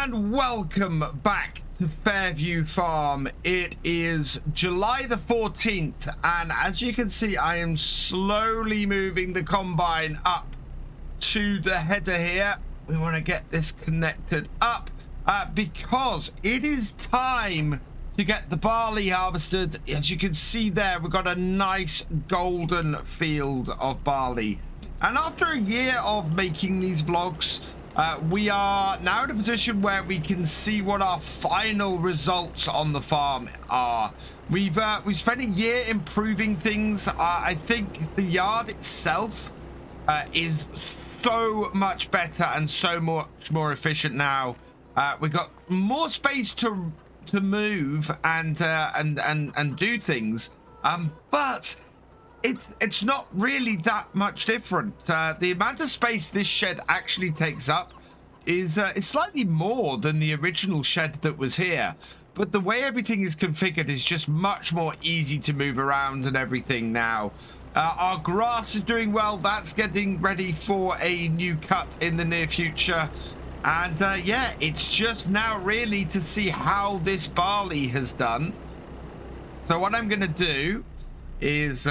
And welcome back to Fairview Farm. It is July the 14th, and as you can see, I am slowly moving the combine up to the header here. We want to get this connected up because it is time to get the barley harvested. As you can see there, we've got a nice golden field of barley. And after a year of making these vlogs, we are now in a position where we can see what our final results on the farm are. We've spent a year improving things. I think the yard itself is so much better and so much more efficient now. We've got more space to move and do things, but it's not really that much different. The amount of space this shed actually takes up is slightly more than the original shed that was here, but the way everything is configured is just much more easy to move around and everything now. Our grass is doing well. That's getting ready for a new cut in the near future. And yeah, it's just now really to see how this barley has done. So what I'm going to do is,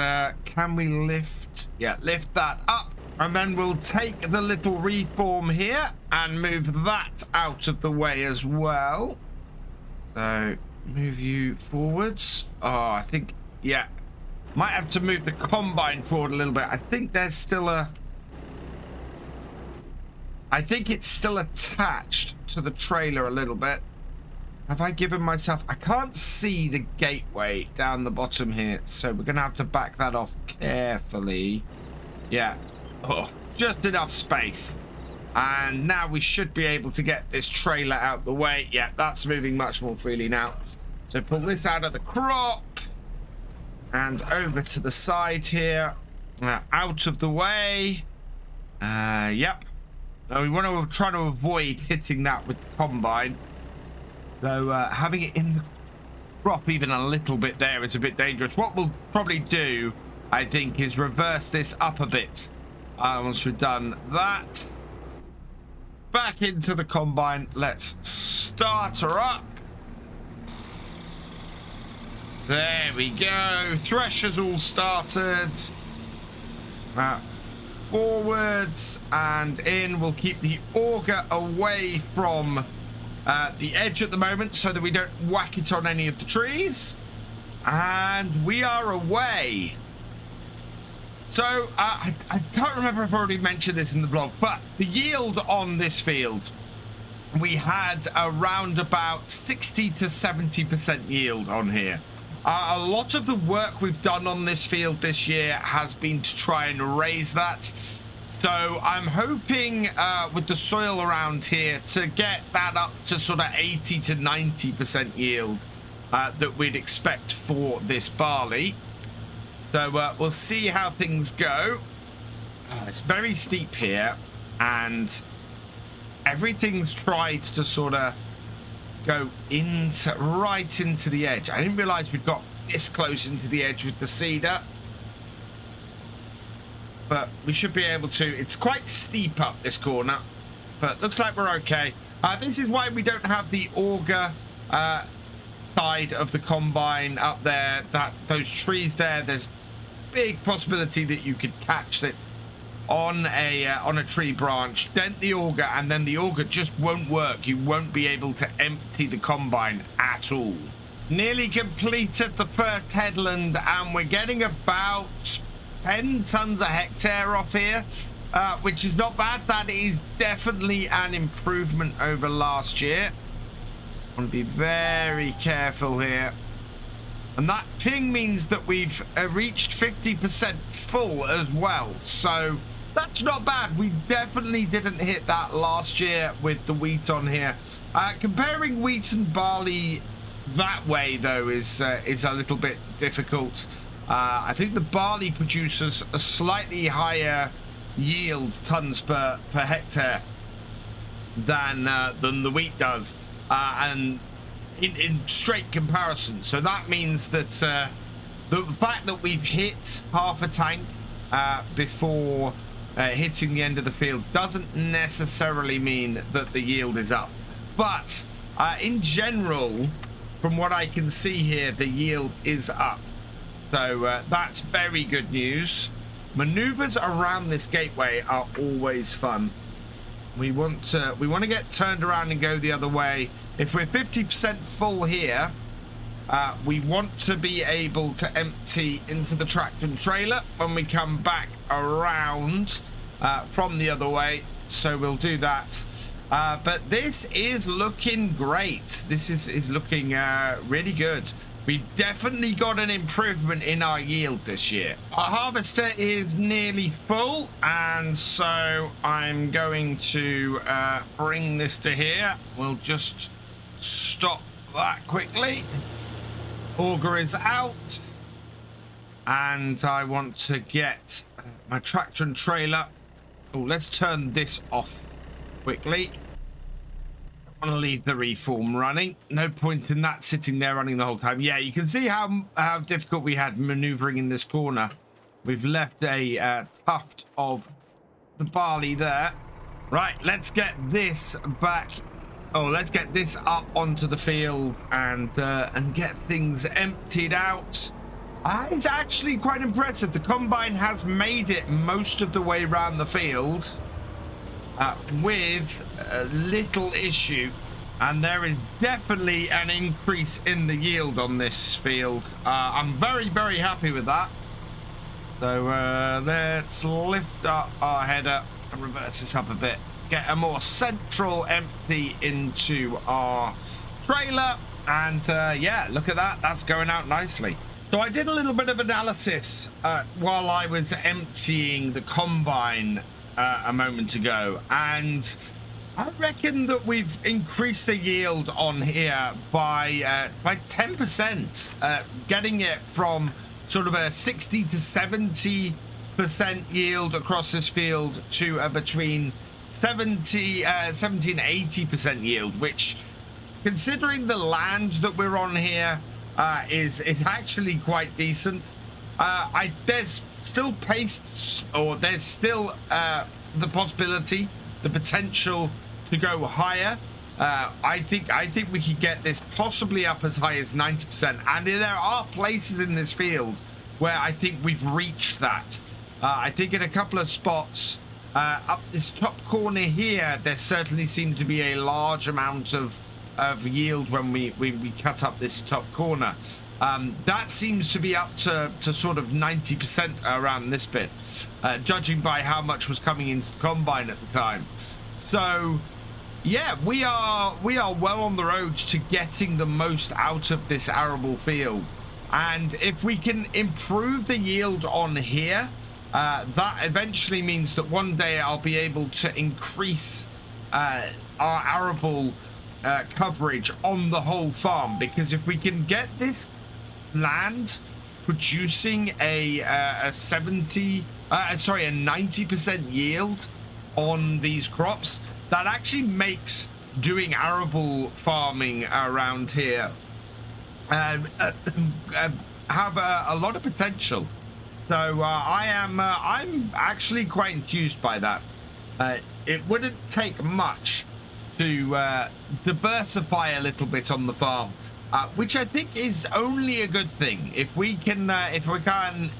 can we lift? Yeah, lift that up. And then we'll take the little reform here and move that out of the way as well. So move you forwards. Oh, I think, yeah. Might have to move the combine forward a little bit. I think there's still a... I think it's still attached to the trailer a little bit. Have I given myself... I can't see the gateway down the bottom here, so we're going to have to back that off carefully. Yeah. Oh, just enough space. And now we should be able to get this trailer out the way. Yeah, that's moving much more freely now. So pull this out of the crop. And over to the side here. Out of the way. Yep. Now we want to try to avoid hitting that with the combine. Though having it in the crop even a little bit there is a bit dangerous. What we'll probably do, I think, is reverse this up a bit. Once we've done that. Back into the combine. Let's start her up. There we go. Thresher's all started. Forwards and in. We'll keep the auger away from the edge at the moment so that we don't whack it on any of the trees. And we are away. So I can't remember if I've already mentioned this in the vlog, but the yield on this field, we had around about 60 to 70% yield on here. A lot of the work we've done on this field this year has been to try and raise that. So I'm hoping with the soil around here to get that up to sort of 80 to 90% yield that we'd expect for this barley. So we'll see how things go. It's very steep here, and everything's tried to sort of go right into the edge. I didn't realize we'd got this close into the edge with the cedar, but we should be able to. It's quite steep up this corner, but looks like we're okay. This is why we don't have the auger side of the combine up there. Those trees there, there's big possibility that you could catch it on a tree branch, dent the auger, and then the auger just won't work. You won't be able to empty the combine at all. Nearly completed the first headland, and we're getting about 10 tons a hectare off here, which is not bad. That is definitely an improvement over last year. I want to be very careful here. And that ping means that we've reached 50% full as well. So that's not bad. We definitely didn't hit that last year with the wheat on here. Comparing wheat and barley that way, though, is a little bit difficult. I think the barley produces a slightly higher yield tons per hectare than the wheat does. And in straight comparison, so that means that the fact that we've hit half a tank before hitting the end of the field doesn't necessarily mean that the yield is up. but in general, from what I can see here, the yield is up. So that's very good news. Maneuvers around this gateway are always fun. We want to get turned around and go the other way. If we're 50% full here, we want to be able to empty into the tractor and trailer when we come back around from the other way. So we'll do that. But this is looking great. This is looking really good. We definitely got an improvement in our yield this year. Our harvester is nearly full, and so I'm going to bring this to here. We'll just stop that quickly. Auger is out, and I want to get my tractor and trailer. Oh, let's turn this off quickly. I want to leave the reform running. No point in that sitting there running the whole time. Yeah, you can see how difficult we had maneuvering in this corner. We've left a tuft of the barley there. Right, let's get this back. Oh, let's get this up onto the field and get things emptied out. It's actually quite impressive. The combine has made it most of the way around the field with little issue, and there is definitely an increase in the yield on this field. I'm very, very happy with that. So let's lift up our header and reverse this up a bit. Get a more central empty into our trailer, and yeah, look at that. That's going out nicely. So I did a little bit of analysis while I was emptying the combine a moment ago, and I reckon that we've increased the yield on here by 10%, getting it from sort of a 60 to 70% yield across this field to between 70 and 80% yield, which, considering the land that we're on here, is actually quite decent. There's still there's still the possibility, the potential to go higher. I think we could get this possibly up as high as 90%, and there are places in this field where I think we've reached that. I think in a couple of spots up this top corner here, there certainly seemed to be a large amount of yield when we cut up this top corner. That seems to be up to sort of 90% around this bit, judging by how much was coming into the combine at the time. So yeah, we are well on the road to getting the most out of this arable field, and if we can improve the yield on here, that eventually means that one day I'll be able to increase our arable coverage on the whole farm, because if we can get this land producing a 90% yield on these crops, that actually makes doing arable farming around here have a lot of potential. So I'm actually quite enthused by that. It wouldn't take much to diversify a little bit on the farm, which I think is only a good thing. If we can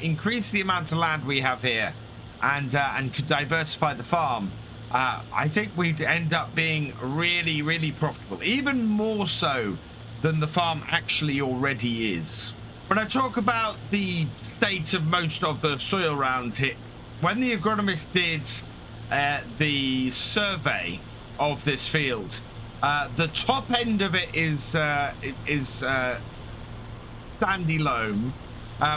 increase the amount of land we have here and could diversify the farm, I think we'd end up being really, really profitable, even more so than the farm actually already is. When I talk about the state of most of the soil around here, when the agronomist did the survey of this field, the top end of it is sandy loam.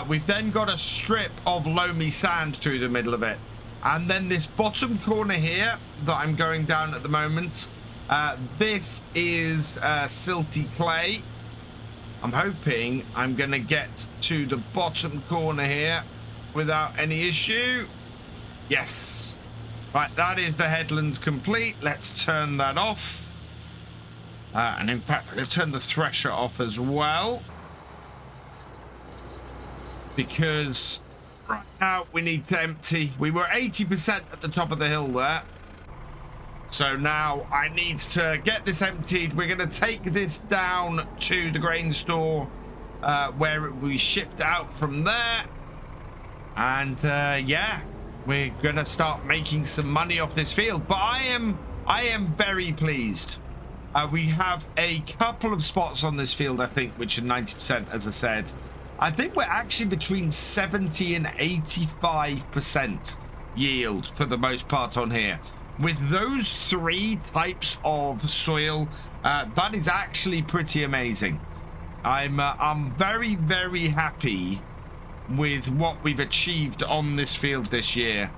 We've then got a strip of loamy sand through the middle of it, and then this bottom corner here that I'm going down at the moment, this is silty clay. I'm hoping I'm gonna get to the bottom corner here without any issue. Yes. Right, that is the headland complete. Let's turn that off. And in fact, I'm going to turn the thresher off as well, because right now we need to empty. We were 80% at the top of the hill there. So now I need to get this emptied. We're going to take this down to the grain store where it will be shipped out from there. And yeah, we're going to start making some money off this field. But I am very pleased. We have a couple of spots on this field, I think, which are 90%, as I said. I think we're actually between 70 and 85% yield for the most part on here. With those 3 types of soil, that is actually pretty amazing. I'm very, very happy with what we've achieved on this field this year.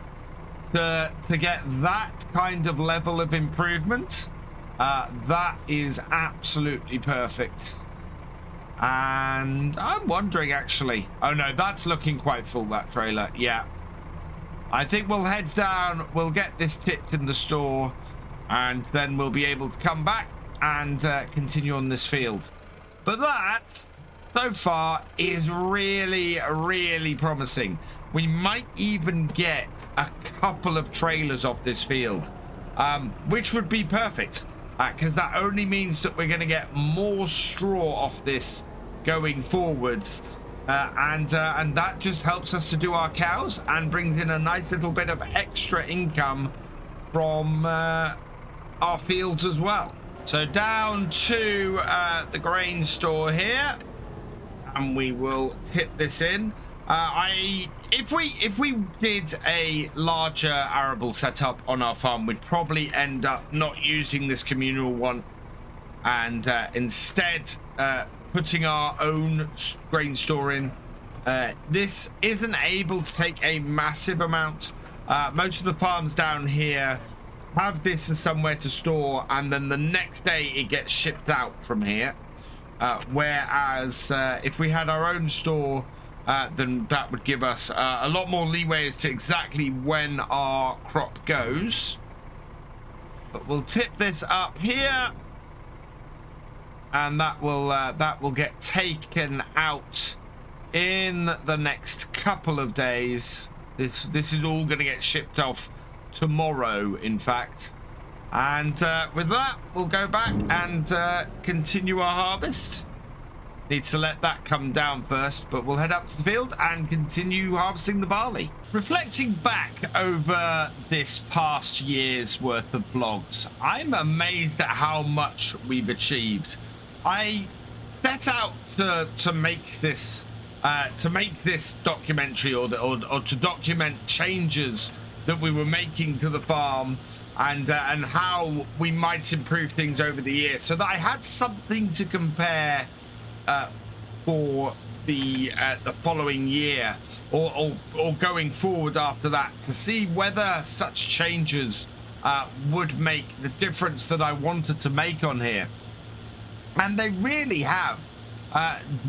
To get that kind of level of improvement, that is absolutely perfect. And I'm wondering, actually, oh no, that's looking quite full, that trailer. Yeah, I think we'll head down, we'll get this tipped in the store, and then we'll be able to come back and continue on this field. But that, so far, is really, really promising. We might even get a couple of trailers off this field, which would be perfect, because that only means that we're going to get more straw off this going forwards, and that just helps us to do our cows and brings in a nice little bit of extra income from our fields as well. So down to the grain store here, and we will tip this in. If we did a larger arable setup on our farm, we'd probably end up not using this communal one, and instead putting our own grain store in. This isn't able to take a massive amount. Most of the farms down here have this as somewhere to store, and then the next day it gets shipped out from here. Whereas if we had our own store, then that would give us a lot more leeway as to exactly when our crop goes. But we'll tip this up here, and that will get taken out in the next couple of days. This is all going to get shipped off tomorrow, in fact. And with that, we'll go back and continue our harvest. Need to let that come down first, but we'll head up to the field and continue harvesting the barley. Reflecting back over this past year's worth of vlogs, I'm amazed at how much we've achieved. I set out to make this documentary, or to document changes that we were making to the farm, and how we might improve things over the year, so that I had something to compare for the following year, or going forward after that, to see whether such changes would make the difference that I wanted to make on here. And they really have.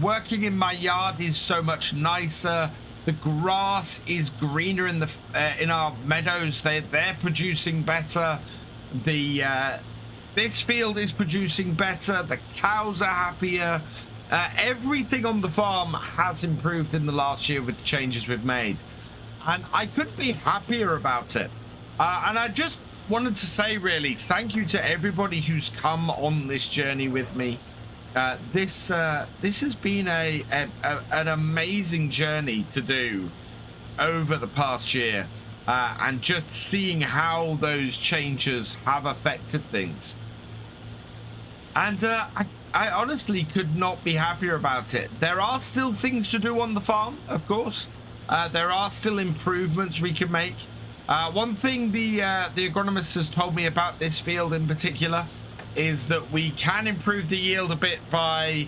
Working in my yard is so much nicer. The grass is greener in our meadows. They're producing better. This field is producing better. The cows are happier. Everything on the farm has improved in the last year with the changes we've made, and I couldn't be happier about it. And I just wanted to say, really, thank you to everybody who's come on this journey with me. This has been an amazing journey to do over the past year, and just seeing how those changes have affected things. And I honestly could not be happier about it. There are still things to do on the farm, of course. There are still improvements we can make. One thing the agronomist has told me about this field in particular is that we can improve the yield a bit by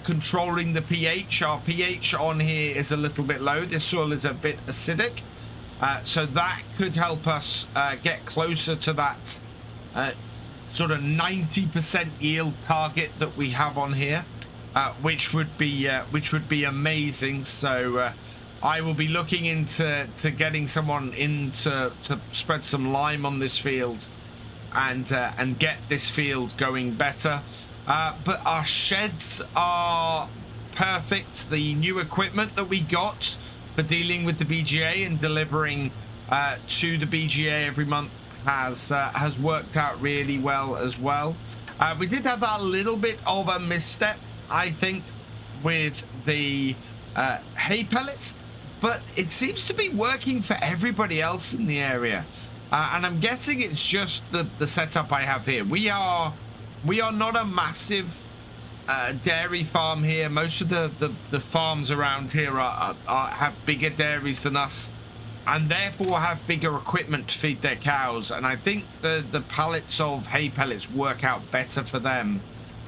controlling the pH. Our pH on here is a little bit low. This soil is a bit acidic. So that could help us get closer to that sort of 90% yield target that we have on here, which would be amazing. So I will be looking into getting someone in to spread some lime on this field, and get this field going better. But our sheds are perfect. The new equipment that we got for dealing with the BGA and delivering to the BGA every month has worked out really well as well. We did have a little bit of a misstep, I think, with the hay pellets, but it seems to be working for everybody else in the area. And I'm guessing it's just the setup I have here. We are not a massive dairy farm here. Most of the farms around here have bigger dairies than us, and therefore have bigger equipment to feed their cows. And I think the pallets of hay pellets work out better for them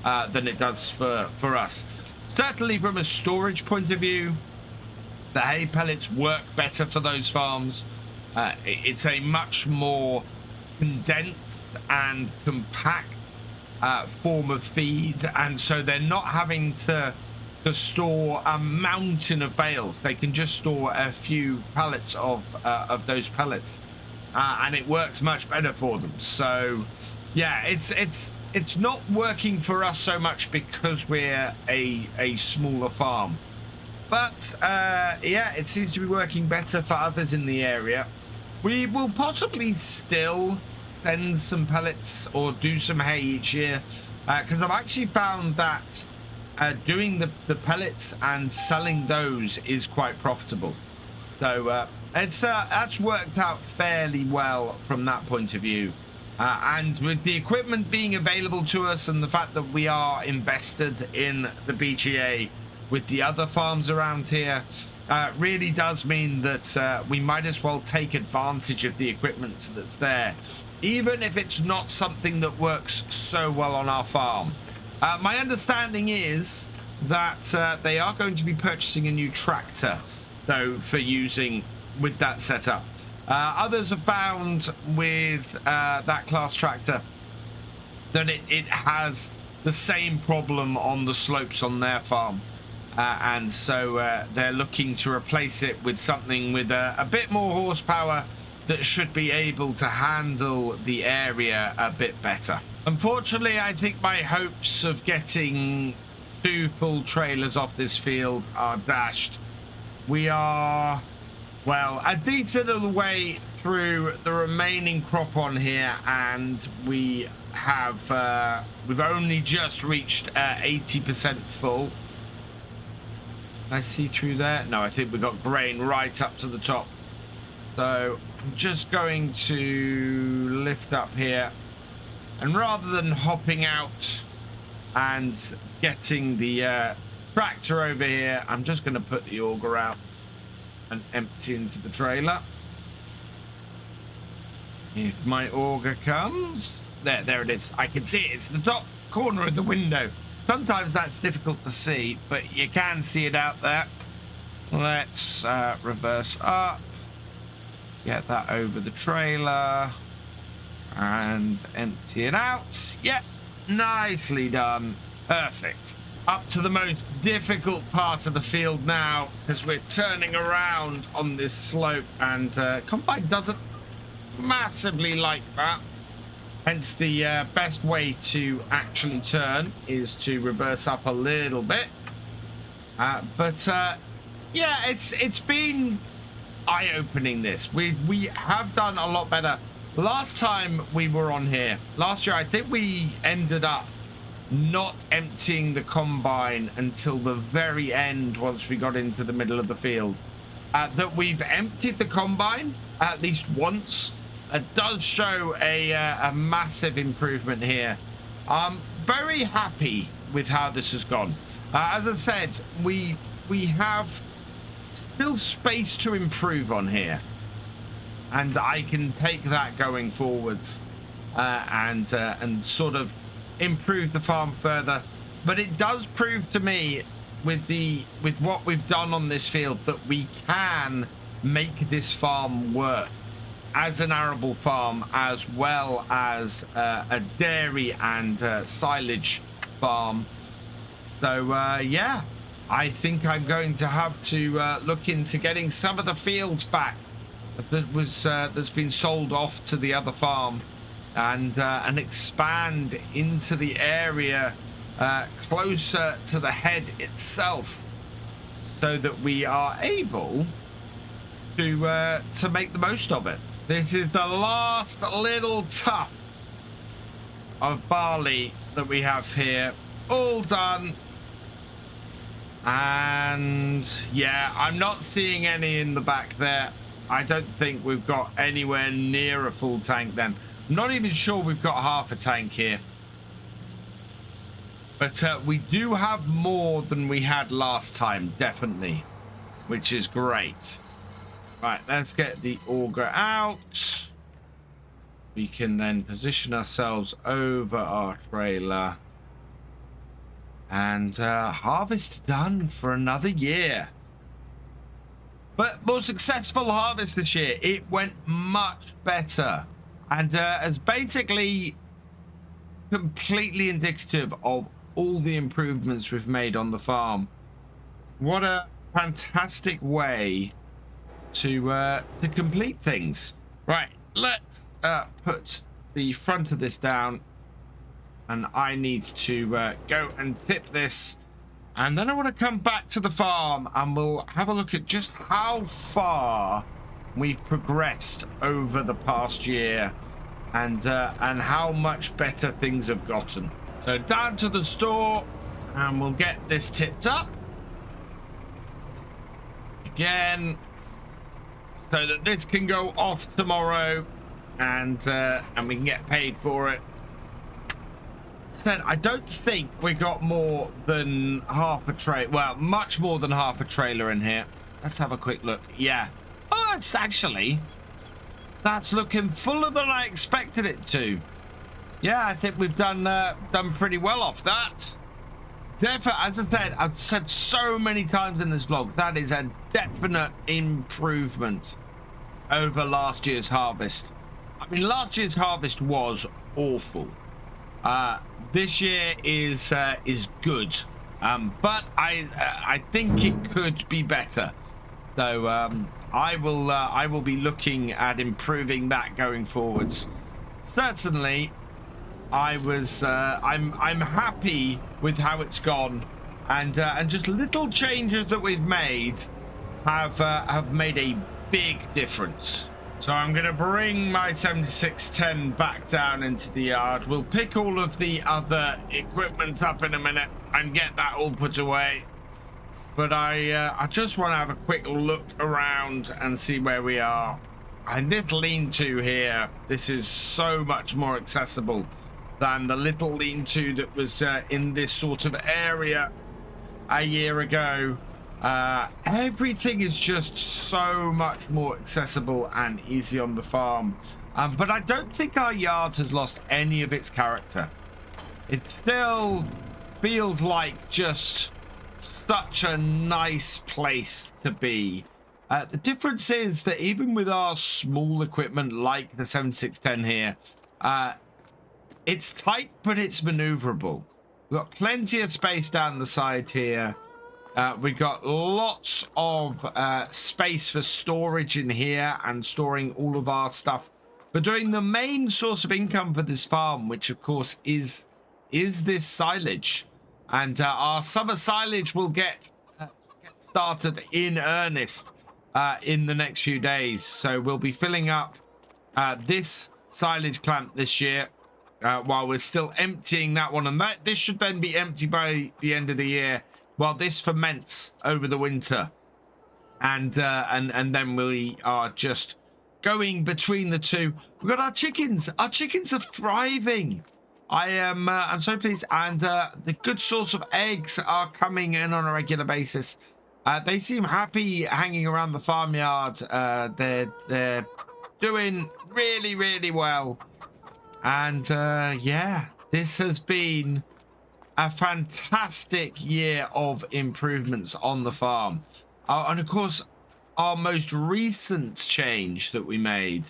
than it does for us. Certainly from a storage point of view, the hay pellets work better for those farms. It's a much more condensed and compact form of feed, and so they're not having to store a mountain of bales. They can just store a few pallets of those pellets, and it works much better for them. So yeah, it's not working for us so much because we're a smaller farm, but yeah, it seems to be working better for others in the area. We will possibly still send some pellets or do some hay each year, because I've actually found that doing the pellets and selling those is quite profitable. So that's worked out fairly well from that point of view. And with the equipment being available to us and the fact that we are invested in the BGA with the other farms around here, really does mean that we might as well take advantage of the equipment that's there, even if it's not something that works so well on our farm. My understanding is that they are going to be purchasing a new tractor, though, for using with that setup. Others have found with that class tractor that it has the same problem on the slopes on their farm. And so they're looking to replace it with something with a bit more horsepower that should be able to handle the area a bit better. Unfortunately, I think my hopes of getting 2 full trailers off this field are dashed. We are, well, a decent little way through the remaining crop on here, and we have we've only just reached 80% full. I see through there. No, I think we got grain right up to the top. So I'm just going to lift up here, and rather than hopping out and getting the tractor over here, I'm just going to put the auger out and empty into the trailer. If my auger comes, there it is. I can see it. It's the top corner of the window. Sometimes that's difficult to see, but you can see it out there. Let's reverse up, get that over the trailer, and empty it out. Yep, nicely done. Perfect. Up to the most difficult part of the field now, because we're turning around on this slope, and Combine doesn't massively like that. Hence, the best way to actually turn is to reverse up a little bit. But yeah, it's been eye-opening. This we have done a lot better. Last time we were on here, last year, I think we ended up not emptying the combine until the very end once we got into the middle of the field. That we've emptied the combine at least once. It does show a massive improvement here. I'm very happy with how this has gone. As I said, we have still space to improve on here, and I can take that going forwards and sort of improve the farm further. But it does prove to me with what we've done on this field that we can make this farm work as an arable farm, as well as a dairy and silage farm. So yeah, I think I'm going to have to look into getting some of the fields back that's been sold off to the other farm, and expand into the area closer to the head itself, so that we are able to make the most of it. This is the last little tuft of barley that we have here. All done. And yeah, I'm not seeing any in the back there. I don't think we've got anywhere near a full tank then. I'm not even sure we've got half a tank here. But we do have more than we had last time, definitely, which is great. Right, let's get the auger out. We can then position ourselves over our trailer. And harvest done for another year. But more successful harvest this year. It went much better. And as basically completely indicative of all the improvements we've made on the farm. What a fantastic way to complete things. Right, let's put the front of this down. And I need to go and tip this. And then I want to come back to the farm and we'll have a look at just how far we've progressed over the past year and how much better things have gotten. So down to the store and we'll get this tipped up. Again, so that this can go off tomorrow and we can get paid for it. Said I don't think we got more than half a trailer. Well, much more than half a trailer in here. Let's have a quick look. Yeah. Oh, it's actually, that's looking fuller than I expected it to. Yeah, I think we've done pretty well off that. Definitely, as I said, I've said so many times in this vlog, that is a definite improvement over last year's harvest. I mean, last year's harvest was awful. This year is good, but I think it could be better. So I will be looking at improving that going forwards. Certainly, I'm happy with how it's gone, and just little changes that we've made have made a big difference. So I'm going to bring my 7610 back down into the yard. We'll pick all of the other equipment up in a minute and get that all put away. But I just want to have a quick look around and see where we are. And this lean-to here, this is so much more accessible than the little lean-to that was in this sort of area a year ago. Everything is just so much more accessible and easy on the farm, but I don't think our yard has lost any of its character. It still feels like just such a nice place to be. The difference is that even with our small equipment like the 7610 here, it's tight but it's maneuverable. We've got plenty of space down the side here. We've got lots of space for storage in here and storing all of our stuff. But doing the main source of income for this farm, which of course is this silage. And our summer silage will get started in earnest in the next few days. So we'll be filling up this silage clamp this year while we're still emptying that one. And this should then be empty by the end of the year. Well, this ferments over the winter, and then we are just going between the two. We've got our chickens. Our chickens are thriving. I'm so pleased, and the good source of eggs are coming in on a regular basis. They seem happy hanging around the farmyard. They're doing really, really well, and yeah, this has been a fantastic year of improvements on the farm. And of course, our most recent change that we made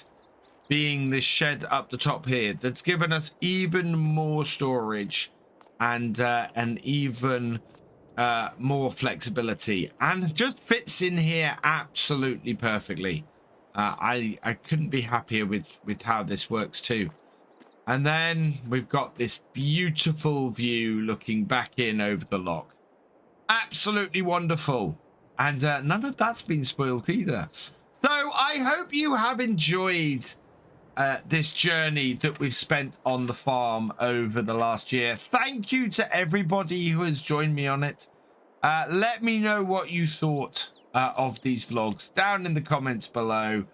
being this shed up the top here, that's given us even more storage and even more flexibility, and just fits in here absolutely perfectly. I couldn't be happier with how this works too. And then we've got this beautiful view looking back in over the lock. Absolutely wonderful. And none of that's been spoiled either. So I hope you have enjoyed this journey that we've spent on the farm over the last year. Thank you to everybody who has joined me on it. Let me know what you thought of these vlogs down in the comments below.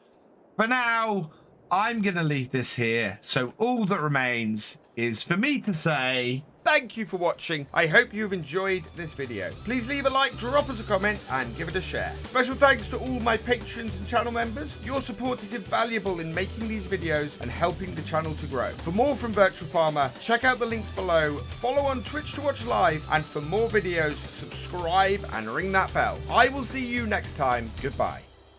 For now, I'm going to leave this here. So all that remains is for me to say thank you for watching. I hope you've enjoyed this video. Please leave a like, drop us a comment, and give it a share. Special thanks to all my patrons and channel members. Your support is invaluable in making these videos and helping the channel to grow. For more from Virtual Farmer, check out the links below, follow on Twitch to watch live, and for more videos, subscribe and ring that bell. I will see you next time. Goodbye.